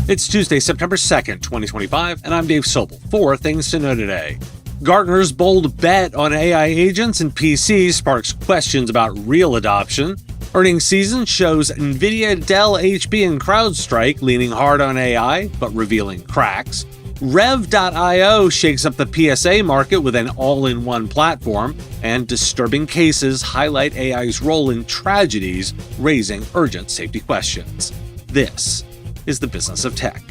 It's Tuesday, September 2nd, 2025, and I'm Dave Sobel. 4 things to know today. Gartner's bold bet on AI agents and PCs sparks questions about real adoption. Earnings season shows NVIDIA, Dell, HP, and CrowdStrike leaning hard on AI, but revealing cracks. Rev.io shakes up the PSA market with an all-in-one platform, and disturbing cases highlight AI's role in tragedies, raising urgent safety questions. This is the business of tech.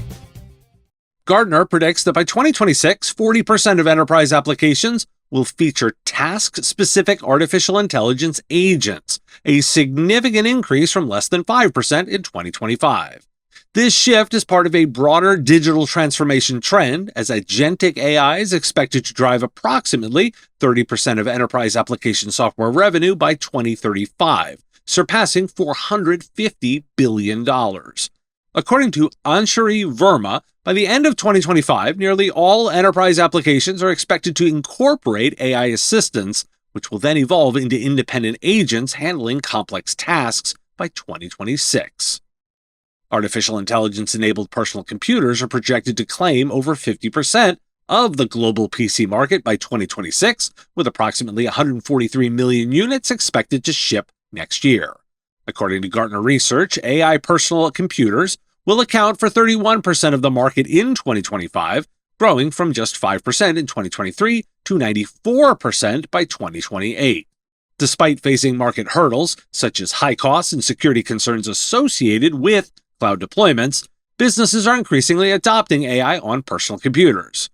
Gartner predicts that by 2026, 40% of enterprise applications will feature task-specific artificial intelligence agents, a significant increase from less than 5% in 2025. This shift is part of a broader digital transformation trend, as agentic AI is expected to drive approximately 30% of enterprise application software revenue by 2035, surpassing $450 billion. According to Anshari Verma, by the end of 2025, nearly all enterprise applications are expected to incorporate AI assistance, which will then evolve into independent agents handling complex tasks by 2026. Artificial intelligence-enabled personal computers are projected to claim over 50% of the global PC market by 2026, with approximately 143 million units expected to ship next year. According to Gartner research, AI personal computers will account for 31% of the market in 2025, growing from just 5% in 2023 to 94% by 2028. Despite facing market hurdles, such as high costs and security concerns associated with cloud deployments, businesses are increasingly adopting AI on personal computers.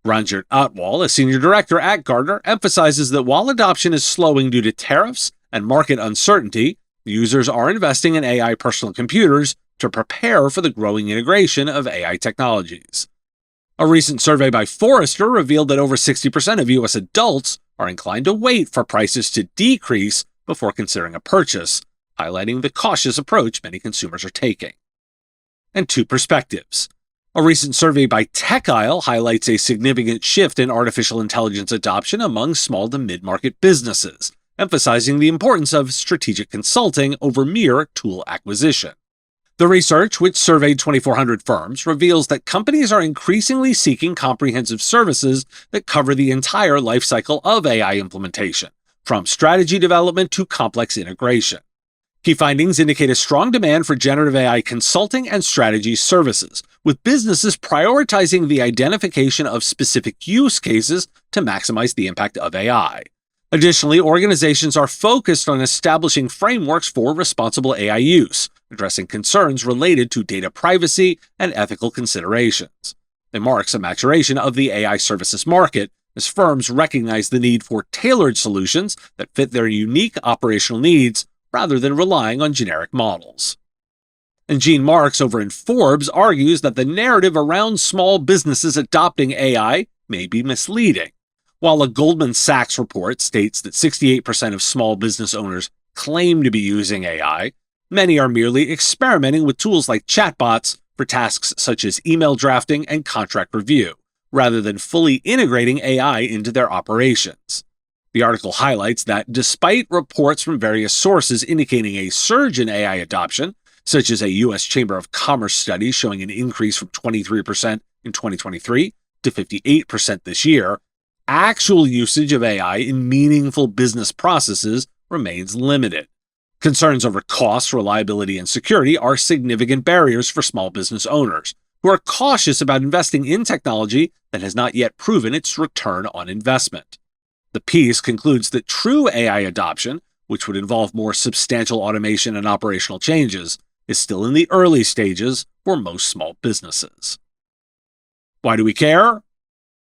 Ranjit Atwal, a senior director at Gartner, emphasizes that while adoption is slowing due to tariffs and market uncertainty, users are investing in AI personal computers to prepare for the growing integration of AI technologies. A recent survey by Forrester revealed that over 60% of U.S. adults are inclined to wait for prices to decrease before considering a purchase, highlighting the cautious approach many consumers are taking. And 2 perspectives. A recent survey by Techaisle highlights a significant shift in artificial intelligence adoption among small to mid-market businesses, emphasizing the importance of strategic consulting over mere tool acquisition. The research, which surveyed 2,400 firms, reveals that companies are increasingly seeking comprehensive services that cover the entire lifecycle of AI implementation, from strategy development to complex integration. Key findings indicate a strong demand for generative AI consulting and strategy services, with businesses prioritizing the identification of specific use cases to maximize the impact of AI. Additionally, organizations are focused on establishing frameworks for responsible AI use, addressing concerns related to data privacy and ethical considerations. It marks a maturation of the AI services market, as firms recognize the need for tailored solutions that fit their unique operational needs rather than relying on generic models. And Gene Marks over in Forbes argues that the narrative around small businesses adopting AI may be misleading. While a Goldman Sachs report states that 68% of small business owners claim to be using AI, many are merely experimenting with tools like chatbots for tasks such as email drafting and contract review, rather than fully integrating AI into their operations. The article highlights that despite reports from various sources indicating a surge in AI adoption, such as a U.S. Chamber of Commerce study showing an increase from 23% in 2023 to 58% this year, actual usage of AI in meaningful business processes remains limited. Concerns over cost, reliability, and security are significant barriers for small business owners, who are cautious about investing in technology that has not yet proven its return on investment. The piece concludes that true AI adoption, which would involve more substantial automation and operational changes, is still in the early stages for most small businesses. Why do we care?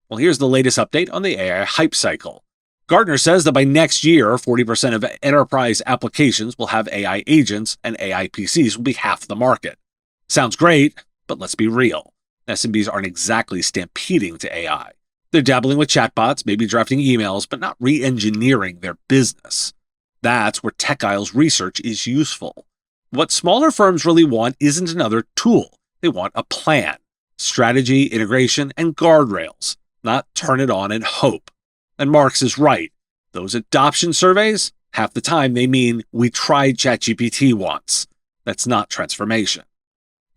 Well, here's the latest update on the AI hype cycle. Gartner says that by next year, 40% of enterprise applications will have AI agents and AI PCs will be half the market. Sounds great, but let's be real. SMBs aren't exactly stampeding to AI. They're dabbling with chatbots, maybe drafting emails, but not re-engineering their business. That's where Techaisle's research is useful. What smaller firms really want isn't another tool. They want a plan, strategy, integration, and guardrails, not turn it on and hope. And Marks is right. Those adoption surveys, half the time they mean we tried ChatGPT once. That's not transformation.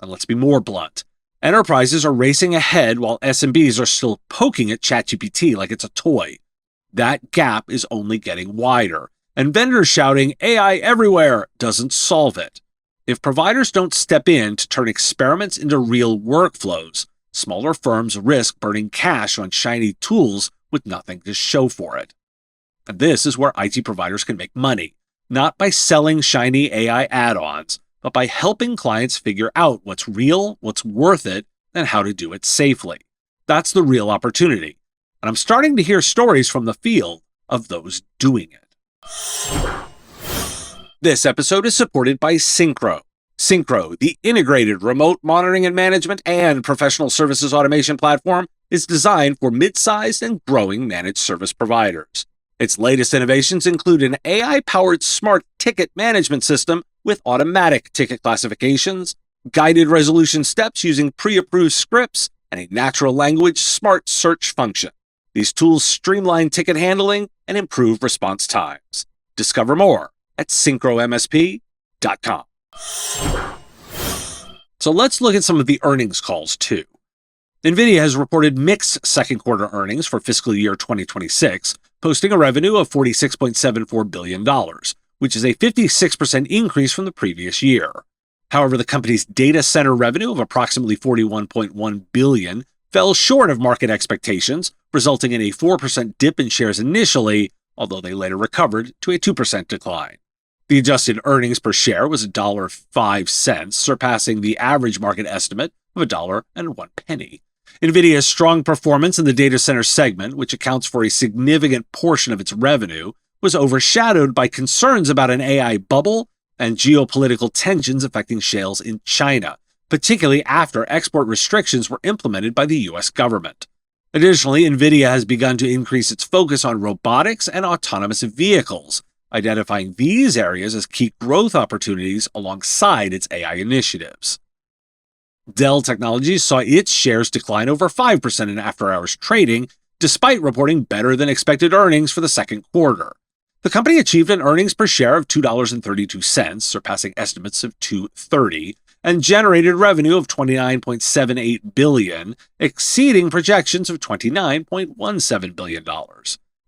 And let's be more blunt. Enterprises are racing ahead while SMBs are still poking at ChatGPT like it's a toy. That gap is only getting wider, and vendors shouting AI everywhere doesn't solve it. If providers don't step in to turn experiments into real workflows, smaller firms risk burning cash on shiny tools with nothing to show for it. And this is where IT providers can make money, not by selling shiny AI add-ons, but by helping clients figure out what's real, what's worth it, and how to do it safely. That's the real opportunity. And I'm starting to hear stories from the field of those doing it. This episode is supported by Syncro. Syncro, the integrated remote monitoring and management and professional services automation platform, is designed for mid-sized and growing managed service providers. Its latest innovations include an AI-powered smart ticket management system with automatic ticket classifications, guided resolution steps using pre-approved scripts, and a natural language smart search function. These tools streamline ticket handling and improve response times. Discover more at syncromsp.com. So let's look at some of the earnings calls too. NVIDIA has reported mixed second quarter earnings for fiscal year 2026, posting a revenue of $46.74 billion, which is a 56% increase from the previous year. However, the company's data center revenue of approximately $41.1 billion fell short of market expectations, resulting in a 4% dip in shares initially, although they later recovered to a 2% decline. The adjusted earnings per share was $1.05, surpassing the average market estimate of $1.01. NVIDIA's strong performance in the data center segment, which accounts for a significant portion of its revenue, was overshadowed by concerns about an AI bubble and geopolitical tensions affecting shales in China, particularly after export restrictions were implemented by the U.S. government. Additionally, NVIDIA has begun to increase its focus on robotics and autonomous vehicles, identifying these areas as key growth opportunities alongside its AI initiatives. Dell Technologies saw its shares decline over 5% in after-hours trading, despite reporting better-than-expected earnings for the second quarter. The company achieved an earnings per share of $2.32, surpassing estimates of $2.30, and generated revenue of $29.78 billion, exceeding projections of $29.17 billion.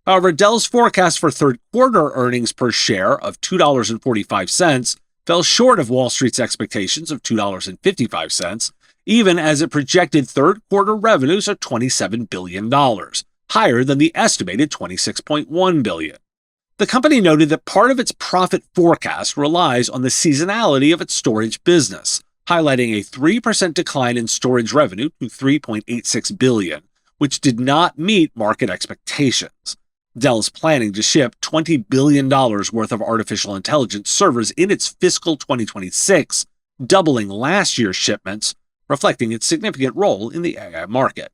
However, Dell's forecast for third quarter earnings per share of $2.45 fell short of Wall Street's expectations of $2.55, even as it projected third quarter revenues of $27 billion, higher than the estimated $26.1 billion. The company noted that part of its profit forecast relies on the seasonality of its storage business, highlighting a 3% decline in storage revenue to $3.86 billion, which did not meet market expectations. Dell is planning to ship $20 billion worth of artificial intelligence servers in its fiscal 2026, doubling last year's shipments, reflecting its significant role in the AI market.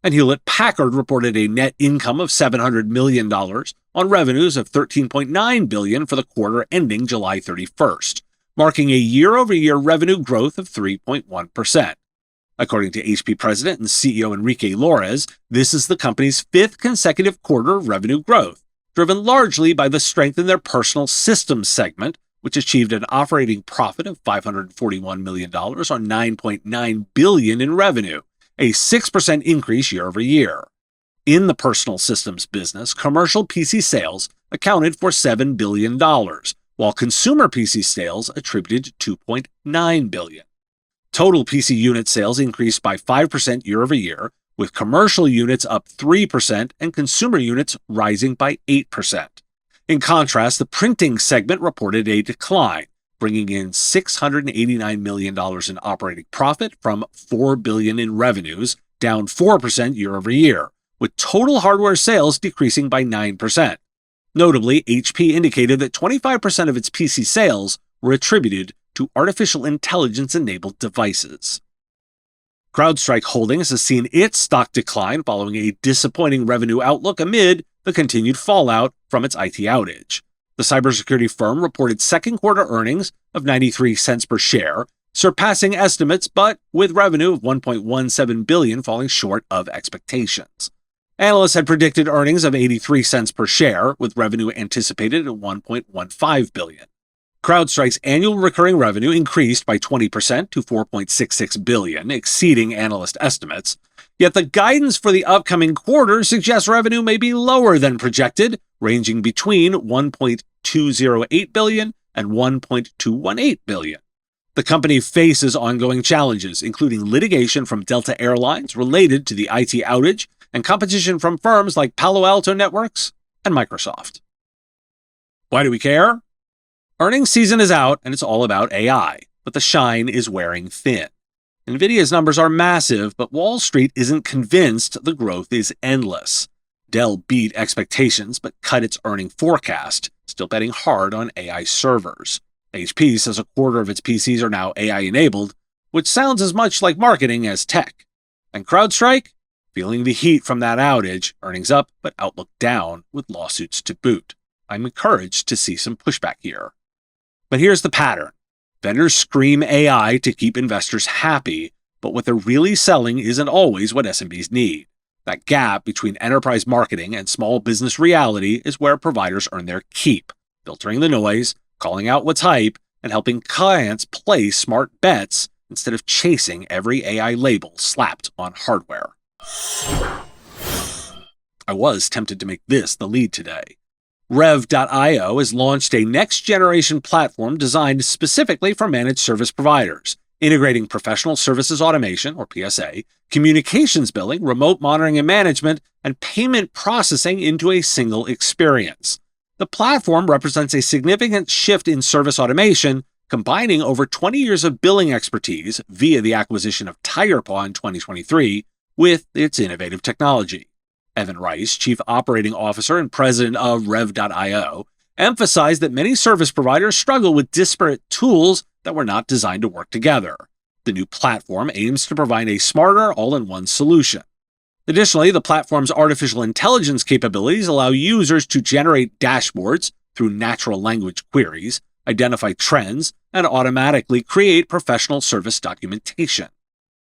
And Hewlett-Packard reported a net income of $700 million on revenues of $13.9 billion for the quarter ending July 31st, marking a year-over-year revenue growth of 3.1%. According to HP President and CEO Enrique Lores, this is the company's fifth consecutive quarter of revenue growth, driven largely by the strength in their personal systems segment, which achieved an operating profit of $541 million on $9.9 billion in revenue, a 6% increase year over year. In the personal systems business, commercial PC sales accounted for $7 billion, while consumer PC sales attributed $2.9 billion. Total PC unit sales increased by 5% year over year, with commercial units up 3% and consumer units rising by 8%. In contrast, the printing segment reported a decline, bringing in $689 million in operating profit from $4 billion in revenues, down 4% year over year, with total hardware sales decreasing by 9%. Notably, HP indicated that 25% of its PC sales were attributed to artificial intelligence-enabled devices. CrowdStrike Holdings has seen its stock decline following a disappointing revenue outlook amid the continued fallout from its IT outage. The cybersecurity firm reported second quarter earnings of 93 cents per share, surpassing estimates but with revenue of $1.17 billion falling short of expectations. Analysts had predicted earnings of 83 cents per share, with revenue anticipated at $1.15 billion. CrowdStrike's annual recurring revenue increased by 20% to $4.66 billion, exceeding analyst estimates. Yet the guidance for the upcoming quarter suggests revenue may be lower than projected, ranging between $1.208 billion and $1.218 billion. The company faces ongoing challenges, including litigation from Delta Airlines related to the IT outage and competition from firms like Palo Alto Networks and Microsoft. Why do we care? Earnings season is out, and it's all about AI, but the shine is wearing thin. NVIDIA's numbers are massive, but Wall Street isn't convinced the growth is endless. Dell beat expectations, but cut its earning forecast, still betting hard on AI servers. HP says a quarter of its PCs are now AI-enabled, which sounds as much like marketing as tech. And CrowdStrike? Feeling the heat from that outage, earnings up, but outlook down, with lawsuits to boot. I'm encouraged to see some pushback here. But here's the pattern. Vendors scream AI to keep investors happy, but what they're really selling isn't always what SMBs need. That gap between enterprise marketing and small business reality is where providers earn their keep, filtering the noise, calling out what's hype, and helping clients place smart bets instead of chasing every AI label slapped on hardware. I was tempted to make this the lead today. Rev.io has launched a next-generation platform designed specifically for managed service providers, integrating professional services automation, or PSA, communications billing, remote monitoring and management, and payment processing into a single experience. The platform represents a significant shift in service automation, combining over 20 years of billing expertise via the acquisition of TigerPaw in 2023 with its innovative technology. Evan Rice, Chief Operating Officer and President of Rev.io, emphasized that many service providers struggle with disparate tools that were not designed to work together. The new platform aims to provide a smarter, all-in-one solution. Additionally, the platform's artificial intelligence capabilities allow users to generate dashboards through natural language queries, identify trends, and automatically create professional service documentation.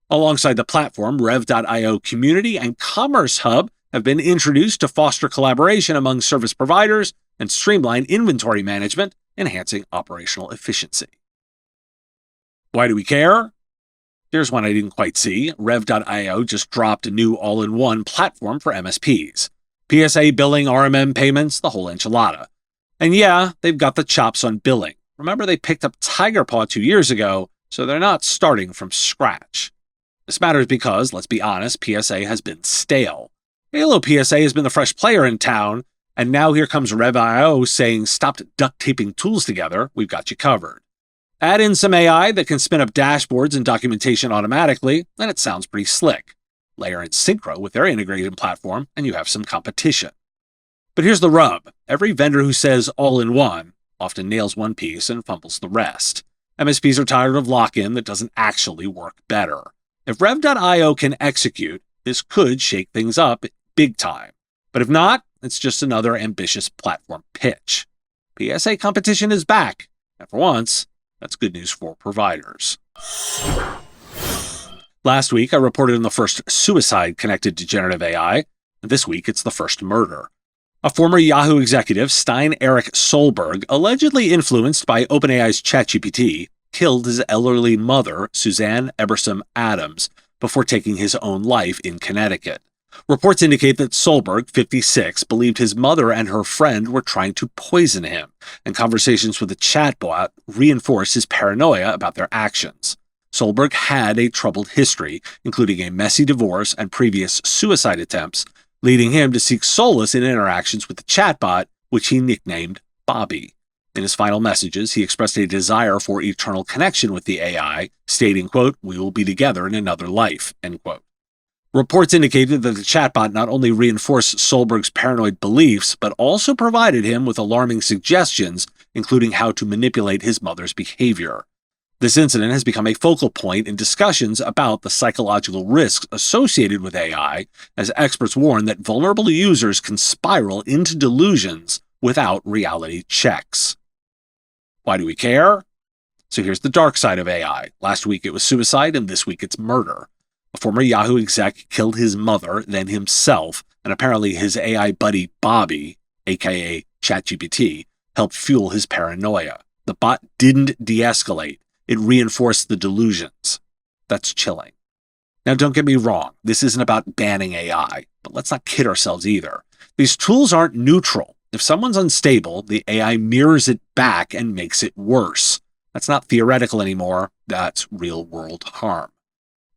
Alongside the platform, Rev.io Community and Commerce Hub have been introduced to foster collaboration among service providers and streamline inventory management, enhancing operational efficiency. Why do we care? Here's one I didn't quite see. Rev.io just dropped a new all-in-one platform for MSPs. PSA billing, RMM payments, the whole enchilada. And yeah, they've got the chops on billing. Remember, they picked up TigerPaw 2 years ago, so they're not starting from scratch. This matters because, let's be honest, PSA has been stale. Halo PSA has been the fresh player in town, and now here comes Rev.io saying, stop duct taping tools together, we've got you covered. Add in some AI that can spin up dashboards and documentation automatically, and it sounds pretty slick. Layer in Synchro with their integrated platform, and you have some competition. But here's the rub. Every vendor who says all-in-one often nails one piece and fumbles the rest. MSPs are tired of lock-in that doesn't actually work better. If Rev.io can execute, this could shake things up big time. But if not, it's just another ambitious platform pitch. PSA competition is back, and for once, that's good news for providers. Last week, I reported on the first suicide connected to generative AI, and this week it's the first murder. A former Yahoo executive, Stein Erik Solberg, allegedly influenced by OpenAI's ChatGPT, killed his elderly mother, Suzanne Ebersom Adams, before taking his own life in Connecticut. Reports indicate that Solberg, 56, believed his mother and her friend were trying to poison him, and conversations with the chatbot reinforced his paranoia about their actions. Solberg had a troubled history, including a messy divorce and previous suicide attempts, leading him to seek solace in interactions with the chatbot, which he nicknamed Bobby. In his final messages, he expressed a desire for eternal connection with the AI, stating, quote, "We will be together in another life," end quote. Reports indicated that the chatbot not only reinforced Solberg's paranoid beliefs, but also provided him with alarming suggestions, including how to manipulate his mother's behavior. This incident has become a focal point in discussions about the psychological risks associated with AI, as experts warn that vulnerable users can spiral into delusions without reality checks. Why do we care? So here's the dark side of AI. Last week it was suicide, and this week it's murder. A former Yahoo exec killed his mother, then himself, and apparently his AI buddy Bobby, aka ChatGPT, helped fuel his paranoia. The bot didn't de-escalate. It reinforced the delusions. That's chilling. Now, don't get me wrong. This isn't about banning AI, but let's not kid ourselves either. These tools aren't neutral. If someone's unstable, the AI mirrors it back and makes it worse. That's not theoretical anymore. That's real-world harm.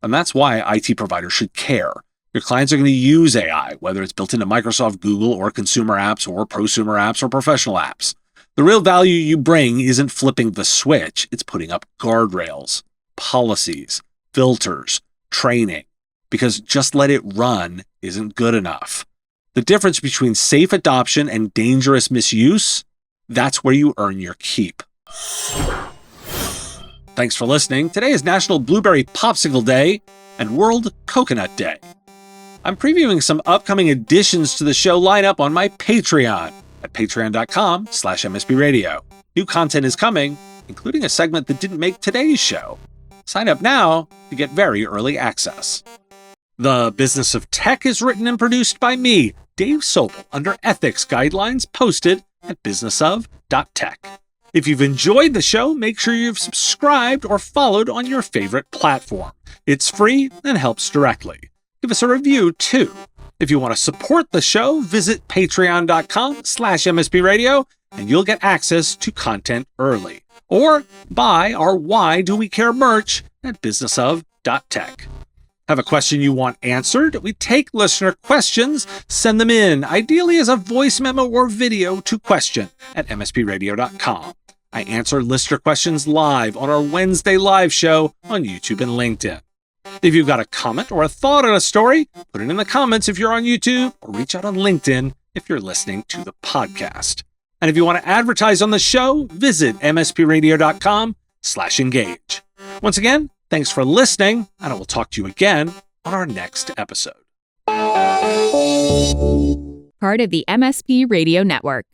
And that's why IT providers should care. Your clients are going to use AI, whether it's built into Microsoft, Google, or consumer apps, or prosumer apps, or professional apps. The real value you bring isn't flipping the switch. It's putting up guardrails, policies, filters, training, because just let it run isn't good enough. The difference between safe adoption and dangerous misuse, that's where you earn your keep. Thanks for listening. Today is National Blueberry Popsicle Day and World Coconut Day. I'm previewing some upcoming additions to the show lineup on my Patreon at patreon.com/MSBRadio. New content is coming, including a segment that didn't make today's show. Sign up now to get very early access. The Business of Tech is written and produced by me, Dave Sobel, under ethics guidelines posted at businessof.tech. If you've enjoyed the show, make sure you've subscribed or followed on your favorite platform. It's free and helps directly. Give us a review, too. If you want to support the show, visit patreon.com/MSBRadio, and you'll get access to content early. Or buy our Why Do We Care merch at businessof.tech. Have a question you want answered? We take listener questions, send them in, ideally as a voice memo or video to question@msbradio.com. I answer listener questions live on our Wednesday live show on YouTube and LinkedIn. If you've got a comment or a thought on a story, put it in the comments if you're on YouTube, or reach out on LinkedIn if you're listening to the podcast. And if you want to advertise on the show, visit msbradio.com/engage. Once again, thanks for listening, and I will talk to you again on our next episode. Part of the MSP Radio Network.